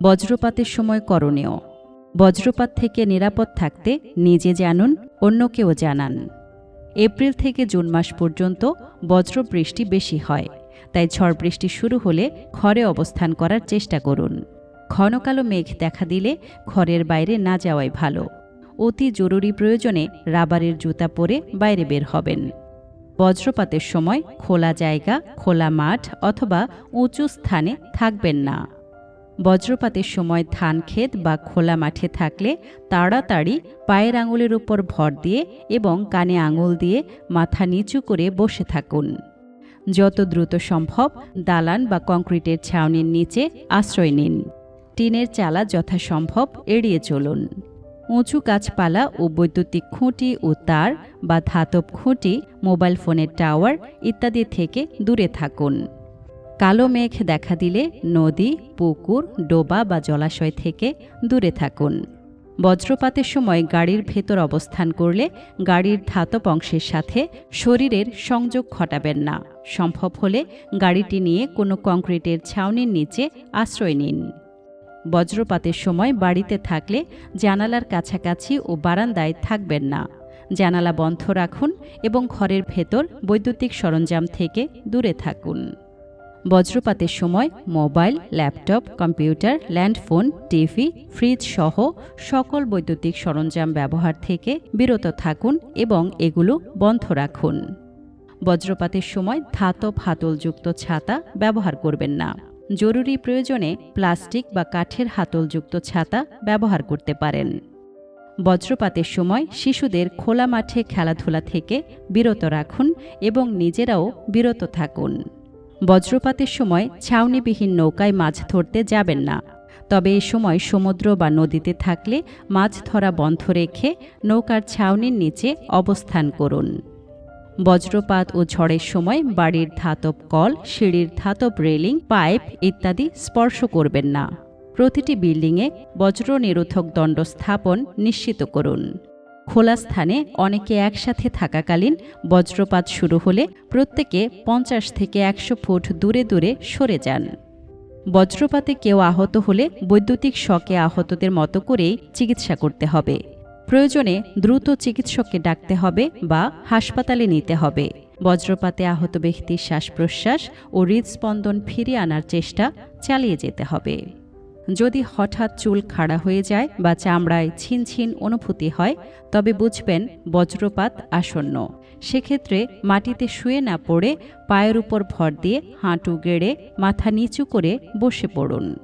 বজ্রপাতের সময় করণীয়। বজ্রপাত থেকে নিরাপদ থাকতে নিজে জানুন, অন্যকেও জানান। এপ্রিল থেকে জুন মাস পর্যন্ত বজ্রবৃষ্টি বেশি হয়, তাই ঝড় বৃষ্টি শুরু হলে ঘরে অবস্থান করার চেষ্টা করুন। ঘন কালো মেঘ দেখা দিলে ঘরের বাইরে না যাওয়াই ভালো। অতি জরুরি প্রয়োজনে রাবারের জুতা পরে বাইরে বের হবেন। বজ্রপাতের সময় খোলা জায়গা, খোলা মাঠ অথবা উঁচু স্থানে থাকবেন না। বজ্রপাতের সময় ধান ক্ষেত বা খোলা মাঠে থাকলে তাড়াতাড়ি পায়ের আঙুলের উপর ভর দিয়ে এবং কানে আঙুল দিয়ে মাথা নিচু করে বসে থাকুন। যত দ্রুত সম্ভব দালান বা কংক্রিটের ছাউনির নিচে আশ্রয় নিন। টিনের চালা যথাসম্ভব এড়িয়ে চলুন। উঁচু গাছপালা ও বৈদ্যুতিক খুঁটি ও তার বা ধাতব খুঁটি, মোবাইল ফোনের টাওয়ার ইত্যাদি থেকে দূরে থাকুন। কালো মেঘ দেখা দিলে নদী, পুকুর, ডোবা বা জলাশয় থেকে দূরে থাকুন। বজ্রপাতের সময় গাড়ির ভেতর অবস্থান করলে গাড়ির ধাতব অংশের সাথে শরীরের সংযোগ ঘটাবেন না। সম্ভব হলে গাড়িটি নিয়ে কোনো কংক্রিটের ছাউনির নিচে আশ্রয় নিন। বজ্রপাতের সময় বাড়িতে থাকলে জানালার কাছাকাছি ও বারান্দায় থাকবেন না। জানালা বন্ধ রাখুন এবং ঘরের ভেতর বৈদ্যুতিক সরঞ্জাম থেকে দূরে থাকুন। বজ্রপাতের সময় mobile, laptop, computer, landphone, TV, fridge সহ সকল বৈদ্যুতিক সরঞ্জাম ব্যবহার থেকে বিরত থাকুন এবং এগুলো বন্ধ রাখুন। বজ্রপাতের সময় ধাতব হাতলযুক্ত ছাতা ব্যবহার করবেন না। জরুরি প্রয়োজনে প্লাস্টিক বা কাঠের হাতলযুক্ত ছাতা ব্যবহার করতে পারেন। বজ্রপাতের সময় শিশুদের খোলা মাঠে খেলাধুলা থেকে বিরত রাখুন এবং নিজেরাও বিরত থাকুন। বজ্রপাতের সময় ছাউনিবিহীন নৌকায় মাছ ধরতে যাবেন না। তবে এ সময় সমুদ্র বা নদীতে থাকলে মাছ ধরা বন্ধ রেখে নৌকার ছাউনির নিচে অবস্থান করুন। বজ্রপাত ও ঝড়ের সময় বাড়ির ধাতব কল, সিঁড়ির ধাতব রেলিং, পাইপ ইত্যাদি স্পর্শ করবেন না। প্রতিটি বিল্ডিংয়ে বজ্র নিরোধক দণ্ড স্থাপন নিশ্চিত করুন। খোলা স্থানে অনেকে একসাথে থাকাকালীন বজ্রপাত শুরু হলে প্রত্যেকে 50 থেকে 100 ফুট দূরে দূরে সরে যান। বজ্রপাতে কেউ আহত হলে বৈদ্যুতিক শকে আহতদের মতো করেই চিকিৎসা করতে হবে। প্রয়োজনে দ্রুত চিকিৎসককে ডাকতে হবে বা হাসপাতালে নিতে হবে। বজ্রপাতে আহত ব্যক্তির শ্বাস-প্রশ্বাস ও হৃদস্পন্দন ফিরিয়ে আনার চেষ্টা চালিয়ে যেতে হবে। যদি হঠাৎ চুল খাড়া হয়ে যায় বা চামড়ায় ছিনছিন অনুভূতি হয়, তবে বুঝবেন বজ্রপাত আসন্ন। সেক্ষেত্রে মাটিতে শুয়ে না পড়ে পায়ের উপর ভর দিয়ে হাঁটু গেড়ে মাথা নিচু করে বসে পড়ুন।